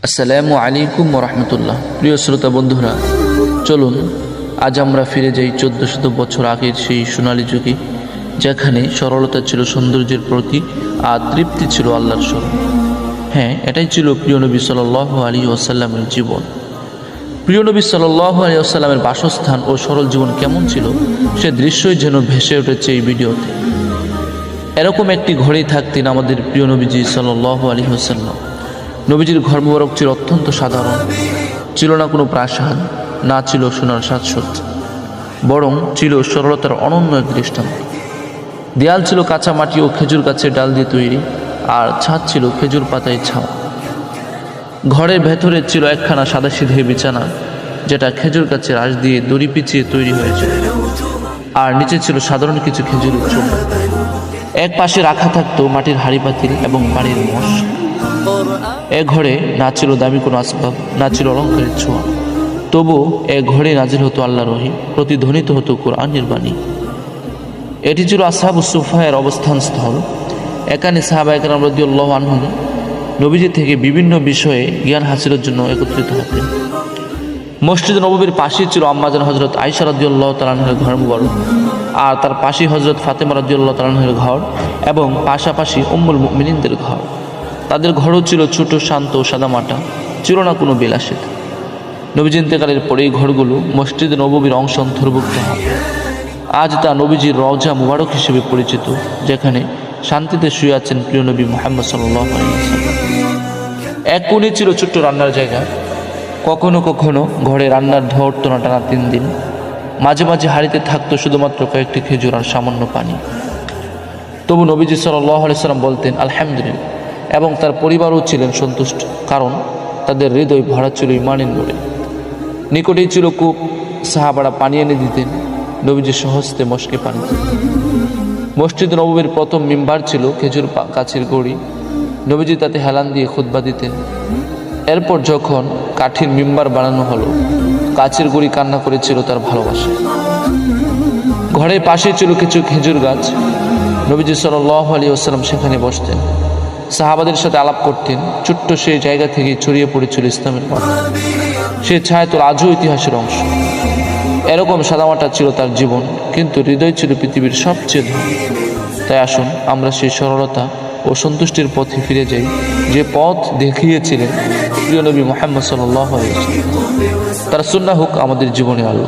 আসসালামু আলাইকুম ওরহমতুল্লাহ। প্রিয় শ্রোতা বন্ধুরা, চলুন আজ আমরা ফিরে যাই 1400 বছর আগের সেই সোনালী যুগে, যেখানে সরলতা ছিল সৌন্দর্যের প্রতীক আর তৃপ্তি ছিল আল্লাহর স্মরণ। হ্যাঁ, এটাই ছিল প্রিয় নবী সাল্লাল্লাহু আলাইহি ওয়াসাল্লামের জীবন। প্রিয় নবী সাল্লাল্লাহু আলাইহি ওয়াসাল্লামের বাসস্থান ও সরল জীবন কেমন ছিল, সে দৃশ্যই যেন ভেসে উঠেছে এই ভিডিওতে। এরকম একটি ঘরেই থাকতেন আমাদের প্রিয় নবীজি সাল্লাল্লাহু আলাইহি ওয়াসাল্লাম। নবীজির ঘর মুবারক ছিল অত্যন্ত সাধারণ, ছিল না কোনো প্রাসাদ, না ছিল সোনার সাজসজ্জা, বরং ছিল সরলতার অনন্য এক দৃষ্টান্ত। দেয়াল ছিল কাঁচা মাটি ও খেজুর গাছের ডাল দিয়ে তৈরি, আর ছাদ ছিল খেজুর পাতায় ছাওয়া। ঘরের ভেতরে ছিল একখানা সাদাসিধে বিছানা, যেটা খেজুর গাছের আঁশ দিয়ে দড়ি পিছিয়ে তৈরি হয়েছিল, আর নিচে ছিল সাধারণ কিছু খেজুরের চোখা। এক পাশে রাখা থাকতো মাটির হাঁড়ি পাতিল এবং বাড়ির মোষ। এ ঘরে না ছিল দামি কোনো আসবাব, না ছিল অলঙ্কারের ছোঁয়া, তবু এ ঘরে নাজিল হতো আল্লাহর ওহী, প্রতিধ্বনিত হতো কোরআনের বাণী। এটি ছিল আসহাবুস সুফফায়ের অবস্থান স্থল। এখানে সাহাবায়ে কেরাম রাদিয়াল্লাহু আনহুম নবীজি থেকে বিভিন্ন বিষয়ে জ্ঞান হাসিলের জন্য একত্রিত হতেন। মসজিদ নববীর পাশেই ছিল আম্মাজান হযরত আয়েশা রাদিয়াল্লাহু তাআলা আনহার ঘর মুবারক, আর তার পাশেই হযরত ফাতেমা রাদিয়াল্লাহু তাআলা আনহার ঘর, এবং পাশাপাশি উম্মুল মুমিনিনদের ঘর। তাদের ঘরও ছিল ছোট, শান্ত, সাদামাটা, ছিল না কোনো বিলাসিতা। নবীজি ইন্তেকালের পরে এই ঘরগুলো মসজিদ নববীর অংশ অন্তর্ভুক্ত হয়। আজ তা নবীজির রওজা মুবারক হিসেবে পরিচিত, যেখানে শান্তিতে শুয়ে আছেন প্রিয় নবী মুহাম্মদ সাল্লাল্লাহু আলাইহি ওয়াসাল্লাম। এক কোণে ছিল ছোট্ট রান্নার জায়গা। কখনো কখনো ঘরে রান্নার ধোঁয়া উঠত না টানা 3 দিন। মাঝে মাঝে হাঁড়িতে থাকতো শুধুমাত্র কয়েকটি খেজুর আর সামান্য পানি। তবু নবীজি সাল্লাল্লাহু আলাইহি ওয়াসাল্লাম বলতেন আলহামদুলিল্লাহ, এবং তার পরিবারও ছিলেন সন্তুষ্ট, কারণ তাদের হৃদয় ভরা ছিল ঈমানের নূরে। নিকটেই ছিল কূপ, সাহাবারা পানি এনে দিতেন, নবীজি সহস্তে মশকে পানি দিতেন। মসজিদ নববীর প্রথম মিম্বার ছিল খেজুর গাছের গড়ি, নবীজি তাতে হেলান দিয়ে খুতবা দিতেন। এরপর যখন কাঠির মিম্বার বানানো হলো, গাছের গুড়ি কান্না করেছিল তার ভালোবাসা। ঘরের পাশে ছিল কিছু খেজুর গাছ, নবীজি সাল্লাল্লাহু আলাইহি ওয়াসাল্লাম সেখানে বসতেন, সাহাবাদের সাথে আলাপ করতেন। ছোট্ট সেই জায়গা থেকে ছড়িয়ে পড়েছিল ইসলামের পথ। সে ছায়াতল আজও ইতিহাসের অংশ। এরকম সাদামাটা ছিল তার জীবন, কিন্তু হৃদয় ছিল পৃথিবীর সবচেয়ে ধনী। তাই আসুন আমরা সেই সরলতা ও সন্তুষ্টির পথে ফিরে যাই, যে পথ দেখিয়েছিলেন প্রিয় নবী মুহাম্মদ সাল্লাল্লাহু আলাইহি ওয়াসাল্লাম। তার সুন্নাহ হোক আমাদের জীবনে আলো।